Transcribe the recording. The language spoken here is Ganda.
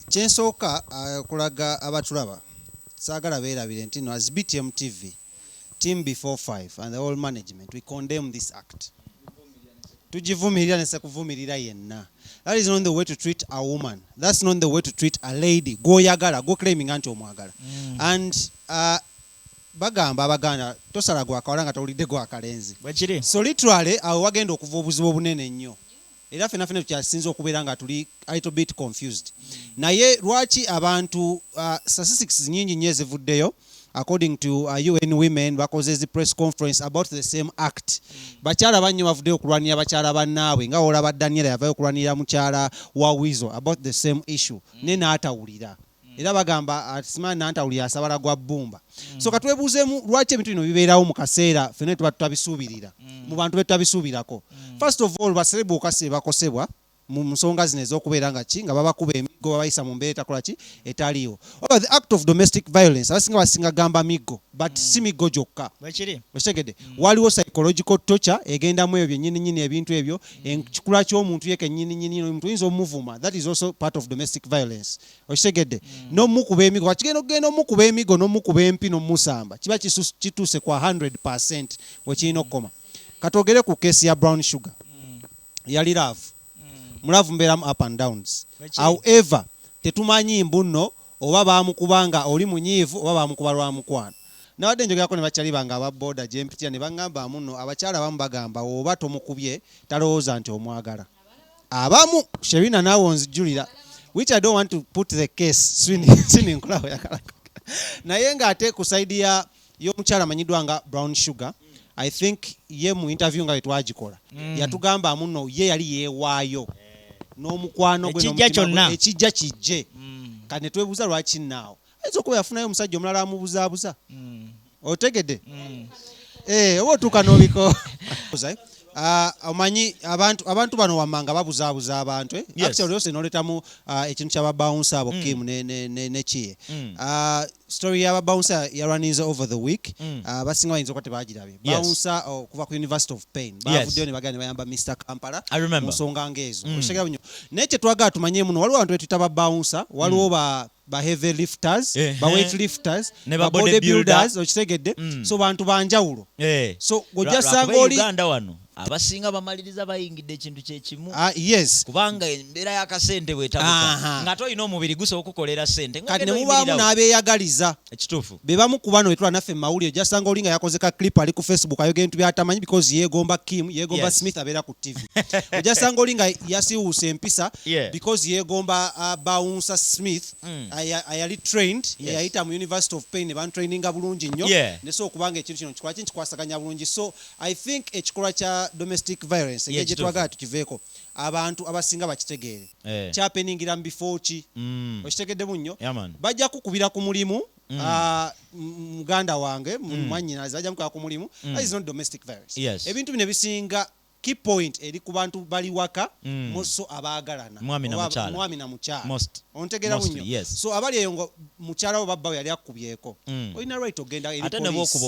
Kyensooka kulaga abatulaba saagala beerabire nti no as BTM TV team before 5 and the whole management we condemn this act. Tujivumirira nese kuvumirira yenna. That is not the way to treat a woman. That's not the way to treat a lady. Go yagala, go claiming anti omwagala. And bagamba abaganda tosala gwa kawalanga tawulidde gwa kalenzi. So literally awo wagenda okuva obuzibu obunene nnyo. Era fena tukyasinza okubeera nga tuli a little bit confused. Naye lwaki abantu statistics nyingi nnyo ezivuddeyo according to UN women bakoze zi press conference about the same act. Bakyala bannyo bavuddeyo okulwanira bakyala bannaabwe nga olaba Daniel yavayo okulwanira mukyala wa Wizo about the same issue. Ne n'atawulira. Era bagamba asimana n'antawulira asabala gwa bbumba. So katwebuuzeemu lwaki ebintu bino bibeerawo mu kaseera ffenna tutabisuubirira mu bantu betutabisuubirako. First of all baserebu okasi bakosebwa mu nsonga zino ez'okubeera nga ki nga babakuba emiggo babayisa mu mbeera etakola ki etaliiwo. The act of domestic violence abasinga gamba miggo but si miggo gyokka. Okitegedde waliwo psychological torture egendamu ebyo nnyini ebintu ebyo ekikula ky'omuntu yeke nnyini omuntu oyinza omuvuma. That is also part of domestic violence. Okitegedde n'omukuba emiggo wakigenda okugenda omukuba emiggo n'omukuba empi n'omusamba kiba kituuse kwa 100% wekirina okukoma. Katwogere ku keesi ya Brown Sugar yali love. Mulavu mbeeramu up and downs. However tetumanyi mbuno oba baamukubanga oli munyiivu oba baamukuba lwa mukwano. Nawadde njogerako ne bakyali bange aba boda gye mpitira ne baŋŋamba muno abakyala abamu bagamba oba tomukubye talowooza nti omwagala. Abamu Sherina naawe onzijulira which I don't want to put the case swini nkulawo yakala. Naye ng'ate ku side y'omukyala amanyiddwa nga Brown Sugar I think ye mu interview nga twagikola yatugamba muno ye yali yeewaayo n'omukwano gwe n'omutima ekijja kijje kane twebuuza lwaki naawo ayinza okuba yafunayo omusajja omulala amubuzaabuza otegedde oba otuuka n'oliko omanyi abantu bano wammanga babuzaabuza abantu actually yose n'oletamu ekintu ky'ababouncer abo Kim ne Kiye story y'ababouncer yaranize over the week basinga bayinza okuba tebagirabye bouncer okuva ku University of Pain bavuddeyo ne bagenda ne bayamba Mr. Kampala mu nsonga ng'ezo okitegera bunyo naye kye twagala tumanye muno waliwo abantu betuyita babouncer waliwo ba heavy lifters ba weight lifters ba bodybuilders okitegedde so bantu banjawulo so gojja sanga oli Uganda wano abasinga bamaliriza bayingidde ekintu kyekimu yes kubanga embeera y'akasente bwetabuka nga toyina omubiri gusa okukolera sente kati ne mubaamu n'abeeyagaliza ekituufu be bamu ku bano betula naffe mu mawulire ojja sanga olinga yakoze ka clip ali ku Facebook ayogera ebintu by'atamanyi because yeegomba Kim yeegomba Smith abeera ku TV ojja sanga olinga yasiwuusa empisa because yeegomba Bouncer Smith ayali trained yayita mu University of Pain ne bantraininga bulungi nnyo nese okubanga ekintu kino kikwaki nkikwasaganya bulungi so I think ekikolwa kya domestic violence engeri gye twagala tukiveeko abantu abasinga bakitegeere kyapeningira mu bifo ki okitegedde munnyo bajja kukubira ku mulimu muganda wange mwanyinazi bajja mukubira ku mulimu that is not domestic violence ebintu bino ebisinga key point eri ku bantu bali waka moso abaagalana mwami na mukyala ontegera bunyo so abali eyo mukyala wo babbawe yali akubyeko olina right ogenda eri police